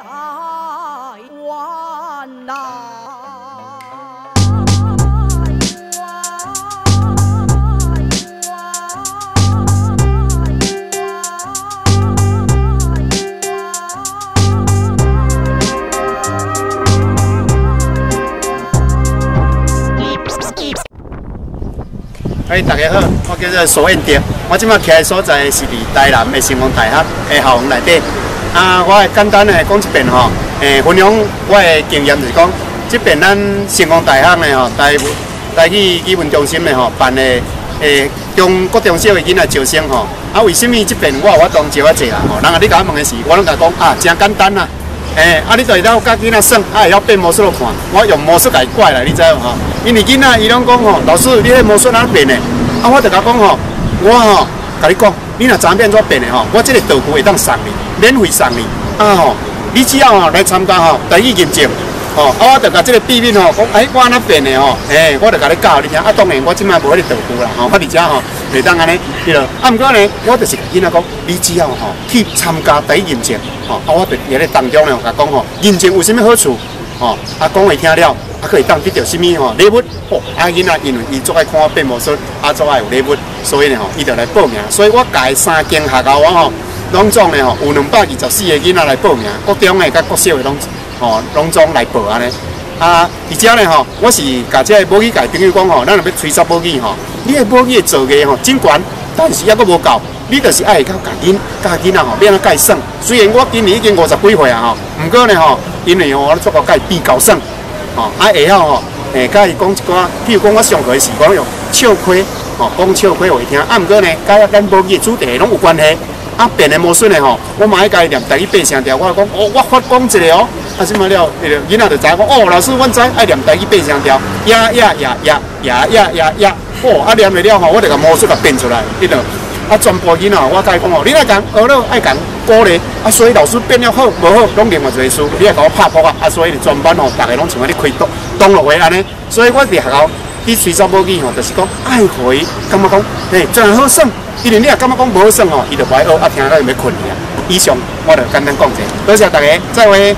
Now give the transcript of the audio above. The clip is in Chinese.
台湾呐。 大家好，我叫做苏彦德，我即摆徛的所在是伫台南的成功大学的校园内底。我会简单的讲一遍吼，分享我的经验就是讲，这边咱成功大学呢吼，台语语文中心的吼办的各中小的囡仔招生吼，为什么这边我有法当招啊济啦？吼，人你甲我问的是，我拢甲讲真简单啦。你就会晓教囡仔算，会晓变魔术来看。我用魔术来怪啦，你知无吼？因为囡仔伊拢讲吼，老师你迄魔术哪变的？我就甲讲吼，我吼甲你讲，你若知影变怎变的吼，我这个道具会当送你，免费送你。你只要来参加吼，台语认证。我就甲这个秘密吼，讲我安怎变的吼，我就甲你教你听。当然我即摆无迄个道具啦，我伫遮吼袂当安尼，对咯。毋过呢，我就是甲囡仔讲，你只要吼去参加台语认证，我就伫咧当中呢，甲讲吼，认证有啥物好处？讲会听了，可以当得到啥物吼礼物？囡仔因为伊足爱看我变魔术，足爱有礼物，所以呢吼，伊就来报名。所以我家3间学校吼，拢总呢吼有224个囡仔来报名，国中的甲国小的拢总来报安尼。而且呢吼，我是甲这个母语界朋友讲吼，咱若要吹簪母语吼，你的母语的造詣吼真悬，但是还阁无够，你就是爱教教囡仔吼，要安怎解算。虽然我今年已经50几岁啊吼，不过呢吼，因为我做个解比较算，会晓吼。甲伊讲一寡，譬如讲我上课的时，我用笑话，讲笑话会听。毋过呢，甲咱母语的主题拢有关系。变的魔术呢吼，我嘛爱甲伊念台语8声调。我讲我发讲一个哦，什么了？囡仔就知讲老师，阮知爱念台语8声调，呀，念袂了吼，我就甲魔术甲变出来，你着。全部囡仔，我甲伊讲你来讲学了爱讲鼓励，所以老师变了好无好，拢另外一个事。你来甲我拍破所以全班大家拢像咧开动落去安尼。所以我伫学校去吹簪母语就是讲爱互伊感觉讲，真好耍。因为你若感觉讲无好耍伊就不爱学，听了就要困去啊。以上我就简单讲者，多谢大家，再会。